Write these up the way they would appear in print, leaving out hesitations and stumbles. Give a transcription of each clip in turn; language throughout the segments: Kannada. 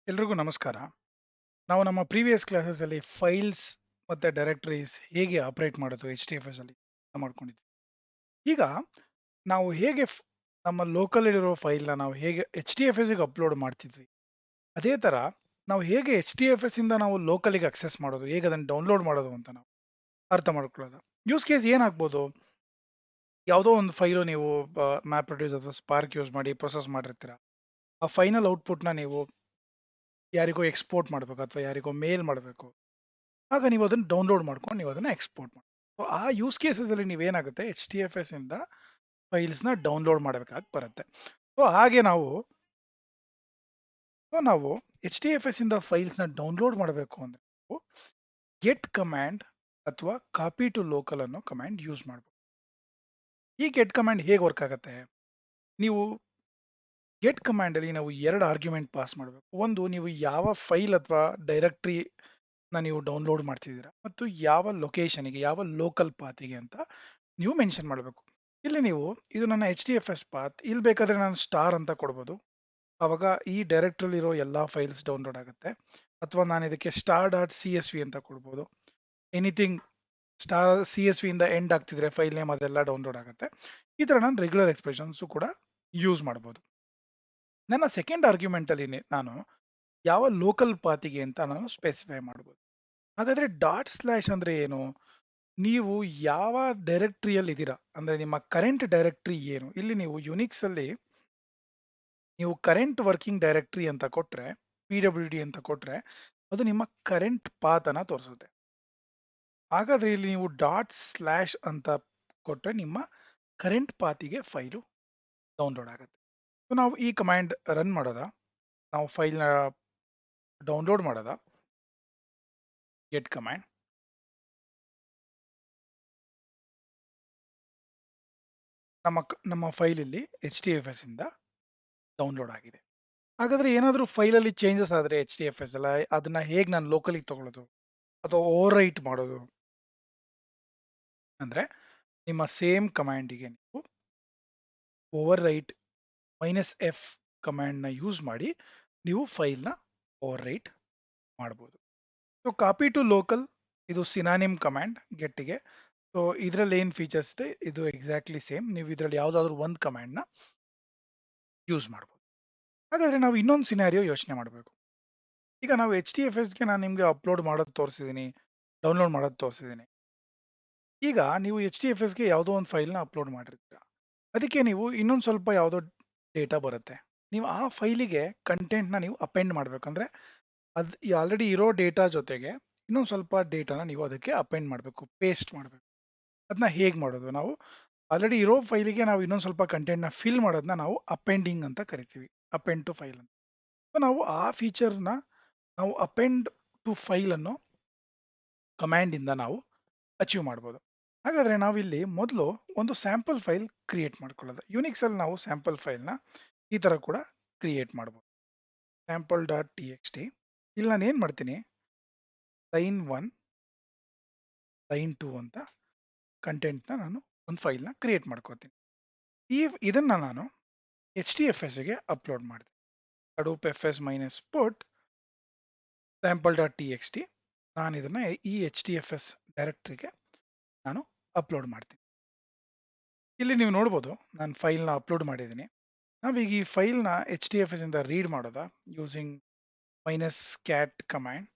ಎಲ್ರಿಗೂ ನಮಸ್ಕಾರ. ನಾವು ನಮ್ಮ ಪ್ರೀವಿಯಸ್ ಕ್ಲಾಸಸ್ ಅಲ್ಲಿ ಫೈಲ್ಸ್ ಮತ್ತೆ ಡೈರೆಕ್ಟರೀಸ್ ಹೇಗೆ ಆಪರೇಟ್ ಮಾಡೋದು HDFS ಅಲ್ಲಿ ಮಾಡ್ಕೊಂಡಿದ್ವಿ. ಈಗ ನಾವು ಹೇಗೆ ನಮ್ಮ ಲೋಕಲ್ ಇರೋ ಫೈಲ್‌ನ ನಾವು ಹೇಗೆ HDFSಗೆ ಅಪ್ಲೋಡ್ ಮಾಡ್ತಿದ್ವಿ. ಅದೇ ತರ ನಾವು ಹೇಗೆ HDFS ಇಂದ ನಾವು ಲೋಕಲ್‌ಗೆ ಅಕ್ಸೆಸ್ ಮಾಡೋದು, ಹೇಗೆ ಅದನ್ನು ಡೌನ್ಲೋಡ್ ಮಾಡೋದು ಅಂತ ನಾವು ಅರ್ಥ ಮಾಡ್ಕೊಳ್ಳೋದು. ಯೂಸ್ ಕೇಸ್ ಏನಾಗ್ಬೋದು? ಯಾವುದೋ ಒಂದು ಫೈಲು ನೀವು ಮ್ಯಾಪ್ ರೆಡ್ಯೂಸ್ ಅಥವಾ ಸ್ಪಾರ್ಕ್ ಯೂಸ್ ಮಾಡಿ ಪ್ರೊಸೆಸ್ ಮಾಡಿರ್ತೀರ. ಆ ಫೈನಲ್ ಔಟ್‌ಪುಟ್‌ನ ನೀವು ಯಾರಿಗೋ ಎಕ್ಸ್ಪೋರ್ಟ್ ಮಾಡಬೇಕು ಅಥವಾ ಯಾರಿಗೋ ಮೇಲ್ ಮಾಡಬೇಕು. ಆಗ ನೀವು ಅದನ್ನ ಡೌನ್ಲೋಡ್ ಮಾಡ್ಕೊಂಡು ನೀವು ಅದನ್ನ ಎಕ್ಸ್ಪೋರ್ಟ್ ಮಾಡಿ. ಸೊ ಆ ಯೂಸ್ ಕೇಸಸ್ ಅಲ್ಲಿ ನೀವೇನಾಗುತ್ತೆ HDFS ಇಂದ ಫೈಲ್ಸ್‌ನ ಡೌನ್ಲೋಡ್ ಮಾಡಬೇಕಾಗಿ ಬರುತ್ತೆ. ಸೊ ಹಾಗೆ ನಾವು HDFS ಇಂದ ಫೈಲ್ಸ್‌ನ ಡೌನ್ಲೋಡ್ ಮಾಡಬೇಕು ಅಂದ್ರೆ ನಾವು ಗೆಟ್ ಕಮಾಂಡ್ ಅಥವಾ ಕಾಪಿ ಟು ಲೋಕಲ್ ಅನ್ನೋ ಕಮಾಂಡ್ ಯೂಸ್ ಮಾಡಬಹುದು. ಈ ಗೆಟ್ ಕಮಾಂಡ್ ಹೇಗೆ ವರ್ಕ್ ಆಗುತ್ತೆ? ನೀವು ಗೆಟ್ ಕಮಾಂಡ್ ಅಲ್ಲಿ ನಾವು ಎರಡು ಆರ್ಗ್ಯುಮೆಂಟ್ ಪಾಸ್ ಮಾಡಬೇಕು. ಒಂದು, ನೀವು ಯಾವ ಫೈಲ್ ಅಥವಾ ಡೈರೆಕ್ಟರಿ ನೀವು ಡೌನ್ಲೋಡ್ ಮಾಡ್ತಿದ್ದೀರಾ ಮತ್ತು ಯಾವ ಲೊಕೇಶನ್‌ಗೆ, ಯಾವ ಲೋಕಲ್ ಪಾತಿಗೆ ಅಂತ ನೀವು ಮೆನ್ಷನ್ ಮಾಡಬೇಕು. ಇಲ್ಲಿ ನೀವು ಇದು ನನ್ನ HDFS ಪಾತ್, ಇಲ್ಲಿ ಬೇಕಾದ್ರೆ ನಾನು ಸ್ಟಾರ್ ಅಂತ ಕೊಡ್ಬೋದು. ಅವಾಗ ಈ ಡೈರೆಕ್ಟರಿಲಿರೋ ಎಲ್ಲ ಫೈಲ್ಸ್ ಡೌನ್ಲೋಡ್ ಆಗುತ್ತೆ. ಅಥವಾ ನಾನು ಇದಕ್ಕೆ ಸ್ಟಾರ್ ಡಾಟ್ CSV ಅಂತ ಕೊಡ್ಬೋದು. ಎನಿಥಿಂಗ್ ಸ್ಟಾರ್ CSV ಇಂದ ಎಂಡ್ ಆಗ್ತಿದ್ರೆ ಫೈಲ್ ನೇಮ್ ಅದೆಲ್ಲ ಡೌನ್ಲೋಡ್ ಆಗುತ್ತೆ. ಈ ತರ ನಾನು ರೆಗ್ಯುಲರ್ ಎಕ್ಸ್ಪ್ರೆಷನ್ಸ್ ಕೂಡ ಯೂಸ್ ಮಾಡ್ಬೋದು. ನನ್ನ ಸೆಕೆಂಡ್ ಆರ್ಗ್ಯುಮೆಂಟ್ ಅಲ್ಲಿ ನಾನು ಯಾವ ಲೋಕಲ್ ಪಾತಿಗೆ ಅಂತ ನಾನು ಸ್ಪೆಸಿಫೈ ಮಾಡ್ಬೋದು. ಹಾಗಾದ್ರೆ ಡಾಟ್ ಸ್ಲ್ಯಾಶ್ ಅಂದ್ರೆ ಏನು? ನೀವು ಯಾವ ಡೈರೆಕ್ಟರಿಯಲ್ಲಿ ಇದ್ದೀರಾ ಅಂದ್ರೆ ನಿಮ್ಮ ಕರೆಂಟ್ ಡೈರೆಕ್ಟರಿ ಏನು? ಇಲ್ಲಿ ನೀವು ಯುನಿಕ್ಸ್ ಅಲ್ಲಿ ನೀವು ಕರೆಂಟ್ ವರ್ಕಿಂಗ್ ಡೈರೆಕ್ಟರಿ ಅಂತ ಕೊಟ್ರೆ, PWD ಅಂತ ಕೊಟ್ರೆ, ಅದು ನಿಮ್ಮ ಕರೆಂಟ್ ಪಾತ್ ಅನ್ನ ತೋರಿಸುತ್ತೆ. ಹಾಗಾದ್ರೆ ಇಲ್ಲಿ ನೀವು ಡಾಟ್ ಸ್ಲ್ಯಾಶ್ ಅಂತ ಕೊಟ್ರೆ ನಿಮ್ಮ ಕರೆಂಟ್ ಪಾತಿಗೆ ಫೈಲು ಡೌನ್ಲೋಡ್ ಆಗುತ್ತೆ. ಸೊ ನಾವು ಈ ಕಮಾಂಡ್ ರನ್ ಮಾಡೋದ, ನಾವು ಫೈಲ್ನ ಡೌನ್ಲೋಡ್ ಮಾಡೋದ, ಗೆಟ್ ಕಮಾಂಡ್. ನಮ್ಮ ಫೈಲ್ ಇಲ್ಲಿ HDFS ಇಂದ ಡೌನ್ಲೋಡ್ ಆಗಿದೆ. ಹಾಗಾದ್ರೆ ಏನಾದರೂ ಫೈಲಲ್ಲಿ ಚೇಂಜಸ್ ಆದರೆ HDFS ಅಲ್ಲ, ಅದನ್ನ ಹೇಗೆ ನಾನು ಲೋಕಲಿಗೆ ತಗೊಳ್ಳೋದು ಅಥವಾ ಓವರ್ ರೈಟ್ ಮಾಡೋದು ಅಂದ್ರೆ, ನಿಮ್ಮ ಸೇಮ್ ಕಮಾಂಡಿಗೆ ನೀವು ಓವರ್ ರೈಟ್ -f ಕಮಾಂಡ್ನ ಯೂಸ್ ಮಾಡಿ ನೀವು ಫೈಲ್ನ ಓವರ್ ರೈಟ್ ಮಾಡ್ಬೋದು. ಸೊ ಕಾಪಿ ಟು ಲೋಕಲ್ ಇದು ಸಿನಾನಿಮ್ ಕಮಾಂಡ್ ಗೆಟ್ಗೆ. ಸೊ ಇದರಲ್ಲಿ ಏನು ಫೀಚರ್ಸ್ ಇದೆ, ಇದು ಎಕ್ಸಾಕ್ಟ್ಲಿ ಸೇಮ್. ನೀವು ಇದರಲ್ಲಿ ಯಾವುದಾದ್ರೂ ಒಂದು ಕಮಾಂಡ್ನ ಯೂಸ್ ಮಾಡ್ಬೋದು. ಹಾಗಾದ್ರೆ ನಾವು ಇನ್ನೊಂದು ಸಿನಾರಿಯೋ ಯೋಚನೆ ಮಾಡಬೇಕು. ಈಗ ನಾವು HDFSಗೆ ನಾನು ನಿಮಗೆ ಅಪ್ಲೋಡ್ ಮಾಡೋದು ತೋರಿಸಿದ್ದೀನಿ, ಡೌನ್ಲೋಡ್ ಮಾಡೋದು ತೋರಿಸಿದ್ದೀನಿ. ಈಗ ನೀವು HDFSಗೆ ಯಾವುದೋ ಒಂದು ಫೈಲ್ನ ಅಪ್ಲೋಡ್ ಮಾಡಿರ್ತೀರ. ಅದಕ್ಕೆ ನೀವು ಇನ್ನೊಂದು ಸ್ವಲ್ಪ ಯಾವುದೋ ಡೇಟಾ ಬರುತ್ತೆ. ನೀವು ಆ ಫೈಲಿಗೆ ಕಂಟೆಂಟ್‌ನ ನೀವು ಅಪೆಂಡ್ ಮಾಡ್ಬೇಕಂದ್ರೆ, ಅದು ಆಲ್ರೆಡಿ ಇರೋ ಡೇಟಾ ಜೊತೆಗೆ ಇನ್ನೊಂದು ಸ್ವಲ್ಪ ಡೇಟಾನ ನೀವು ಅದಕ್ಕೆ ಅಪೆಂಡ್ ಮಾಡಬೇಕು, ಪೇಸ್ಟ್ ಮಾಡಬೇಕು. ಅದನ್ನ ಹೇಗೆ ಮಾಡೋದು? ನಾವು ಆಲ್ರೆಡಿ ಇರೋ ಫೈಲಿಗೆ ನಾವು ಇನ್ನೊಂದು ಸ್ವಲ್ಪ ಕಂಟೆಂಟ್‌ನ ಫಿಲ್ ಮಾಡೋದನ್ನ ನಾವು ಅಪೆಂಡಿಂಗ್ ಅಂತ ಕರಿತೀವಿ. ಅಪೆಂಡ್ ಟು ಫೈಲ್ ಅಂತ. ಸೊ ನಾವು ಆ ಫೀಚರ್‌ನ ನಾವು ಅಪೆಂಡ್ ಟು ಫೈಲ್ ಅನ್ನೋ ಕಮಾಂಡ್ ಇಂದ ನಾವು ಅಚೀವ್ ಮಾಡ್ಬೋದು. ಹಾಗಾದ್ರೆ ನಾವಿಲ್ಲಿ ಮೊದಲು ಒಂದು ಸ್ಯಾಂಪಲ್ ಫೈಲ್ ಕ್ರಿಯೇಟ್ ಮಾಡ್ಕೊಳ್ಳೋದು. ಯುನಿಕ್ಸ್ ಅಲ್ಲಿ ನಾವು ಸ್ಯಾಂಪಲ್ ಫೈಲ್‌ನ ಈ ತರ ಕೂಡ ಕ್ರಿಯೇಟ್ ಮಾಡ್ಬೋದು. Sample dot TXT. ಇಲ್ಲಿ ನಾನು ಏನು ಮಾಡ್ತೀನಿ, ಲೈನ್ 1, ಲೈನ್ 2 ಅಂತ ಕಂಟೆಂಟ್‌ನ ನಾನು ಒಂದು ಫೈಲ್‌ನ ಕ್ರಿಯೇಟ್ ಮಾಡ್ಕೋತೀನಿ. ಇದನ್ನ ನಾನು HDFSಗೆ ಅಪ್ಲೋಡ್ ಮಾಡ್ತೀನಿ. hadoop fs -put sample.txt. ನಾನು ಇದನ್ನ ಈ HDFS ಡೈರೆಕ್ಟರಿಗೆ ನಾನು ಅಪ್ಲೋಡ್ ಮಾಡ್ತೀನಿ. ಇಲ್ಲಿ ನೀವು ನೋಡ್ಬೋದು ನಾನು ಫೈಲ್‌ನ ಅಪ್ಲೋಡ್ ಮಾಡಿದ್ದೀನಿ. ನಾವೀಗ ಈ ಫೈಲ್‌ನ HDFS ಇಂದ ರೀಡ್ ಮಾಡೋದಾ ಯೂಸಿಂಗ್ -cat ಕಮಾಂಡ್.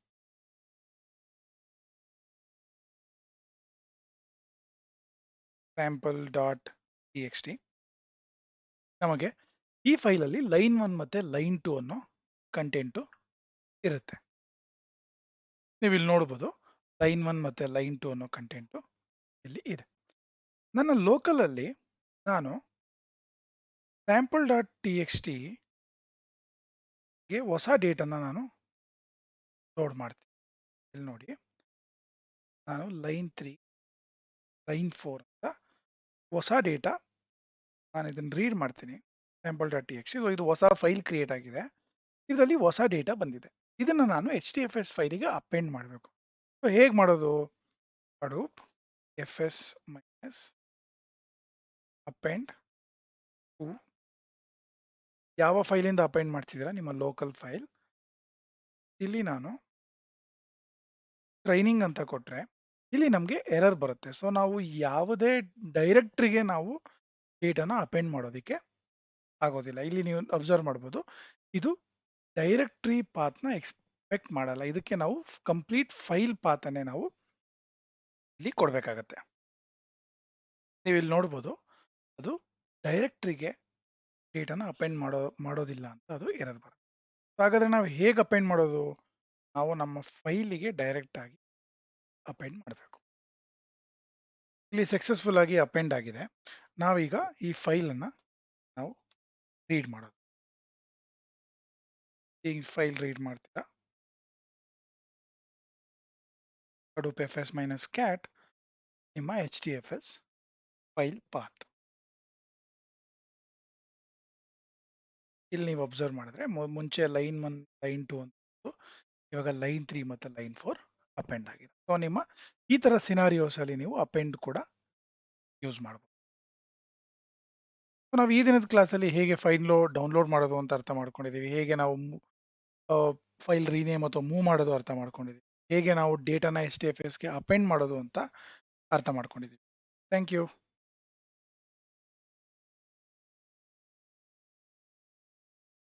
sample.txt. ನಮಗೆ ಈ ಫೈಲಲ್ಲಿ ಲೈನ್ 1 ಮತ್ತೆ ಲೈನ್ 2 ಅನ್ನೋ ಕಂಟೆಂಟು ಇರುತ್ತೆ. ನೀವು ಇಲ್ಲಿ ನೋಡ್ಬೋದು ಲೈನ್ 1 ಮತ್ತೆ ಲೈನ್ 2 ಅನ್ನೋ ಕಂಟೆಂಟು ಇಲ್ಲಿ ಇದೆ. ನನ್ನ ಲೋಕಲ್ ಅಲ್ಲಿ ನಾನು sample.txt ಗೆ ಹೊಸ ಡೇಟಾನ ನಾನು ಲೋಡ್ ಮಾಡ್ತೀನಿ. ಇಲ್ಲಿ ನೋಡಿ, ನಾನು ಲೈನ್ 3, ಲೈನ್ 4 ಅಂತ ಹೊಸ ಡೇಟಾ ನಾನು ಇದನ್ನ ರೀಡ್ ಮಾಡ್ತೀನಿ. sample.txt. ಇದು ಹೊಸ ಫೈಲ್ ಕ್ರಿಯೇಟ್ ಆಗಿದೆ. ಇದರಲ್ಲಿ ಹೊಸ ಡೇಟಾ ಬಂದಿದೆ. ಇದನ್ನ ನಾನು HDFS ಫೈಲಿಗೆ ಅಪೆಂಡ್ ಮಾಡಬೇಕು. ಸೊ ಹೇಗೆ ಮಾಡೋದು? hadoop fs -append to ಯಾವ ಫೈಲಿಂದ ಅಪೆಂಡ್ ಮಾಡ್ತಿದ್ದೀರಾ, ನಿಮ್ಮ ಲೋಕಲ್ ಫೈಲ್ ಇಲ್ಲಿ ನಾನು ಟ್ರೈನಿಂಗ್ ಅಂತ ಕೊಟ್ರೆ ಇಲ್ಲಿ ನಮಗೆ ಎರರ್ ಬರುತ್ತೆ. ಸೊ ನಾವು ಯಾವುದೇ ಡೈರೆಕ್ಟ್ರಿಗೆ ನಾವು ಡೇಟಾನ ಅಪೆಂಡ್ ಮಾಡೋದಕ್ಕೆ ಆಗೋದಿಲ್ಲ. ಇಲ್ಲಿ ನೀವು ಅಬ್ಸರ್ವ್ ಮಾಡ್ಬೋದು. ಇದು ಡೈರೆಕ್ಟ್ರಿ ಪಾತ್‌ನ ಎಕ್ಸ್ಪೆಕ್ಟ್ ಮಾಡಲ್ಲ. ಇದಕ್ಕೆ ನಾವು ಕಂಪ್ಲೀಟ್ ಫೈಲ್ ಪಾತ್ ಅನ್ನೇ ನಾವು ಇಲ್ಲಿ ಕೊಡಬೇಕಾಗತ್ತೆ. ನೀವು ಇಲ್ಲಿ ನೋಡ್ಬೋದು. ಅದು ಡೈರೆಕ್ಟ್ರಿಗೆ ಡೇಟಾನ ಅಪೆಂಡ್ ಮಾಡೋದಿಲ್ಲ ಅಂತ ಅದು ಎರರ್ ಬರುತ್ತೆ. ಹಾಗಾದ್ರೆ ನಾವು ಹೇಗೆ ಅಪೆಂಡ್ ಮಾಡೋದು? ನಾವು ನಮ್ಮ ಫೈಲಿಗೆ ಡೈರೆಕ್ಟ್ ಆಗಿ ಅಪೆಂಡ್ ಮಾಡಬೇಕು. ಇಲ್ಲಿ ಸಕ್ಸಸ್ಫುಲ್ ಆಗಿ ಅಪೆಂಡ್ ಆಗಿದೆ. ನಾವೀಗ ಈ ಫೈಲ್ ಅನ್ನ ನಾವು ರೀಡ್ ಮಾಡೋದು. ಈ ಫೈಲ್ ರೀಡ್ ಮಾಡ್ತೀರಾ? hadoop fs-cat ನಿಮ್ಮ HDFS ಫೈಲ್ ಪಾತ್. ಇಲ್ಲಿ ನೀವು ಅಬ್ಸರ್ವ್ ಮಾಡಿದ್ರೆ ಮುಂಚೆ ಲೈನ್ 1, ಲೈನ್ 2 ಅಂತ ಇತ್ತು. ಇವಾಗ ಲೈನ್ 3 ಮತ್ತು ಲೈನ್ 4 ಅಪೆಂಡ್ ಆಗಿದೆ. ಸೊ ನಿಮ್ಮ ಈ ತರ ಸಿನಾರಿಯೋಸ್ ಅಲ್ಲಿ ನೀವು ಅಪೆಂಡ್ ಕೂಡ ಯೂಸ್ ಮಾಡಬಹುದು. ಸೊ ನಾವು ಈ ದಿನದ ಕ್ಲಾಸಲ್ಲಿ ಹೇಗೆ ಫೈಲ್ ಡೌನ್ಲೋಡ್ ಮಾಡೋದು ಅಂತ ಅರ್ಥ ಮಾಡ್ಕೊಂಡಿದ್ದೀವಿ. ಹೇಗೆ ನಾವು ಫೈಲ್ ರೀನೇಮ್ ಅಥವಾ ಮೂವ್ ಮಾಡೋದು ಅರ್ಥ ಮಾಡ್ಕೊಂಡಿದ್ದೀವಿ. ಹೇಗೆ ನಾವು ಡೇಟಾನ HDFSಗೆ ಅಪೆಂಡ್ ಮಾಡೋದು ಅಂತ ಅರ್ಥ ಮಾಡ್ಕೊಂಡಿದ್ದೀವಿ. Thank you.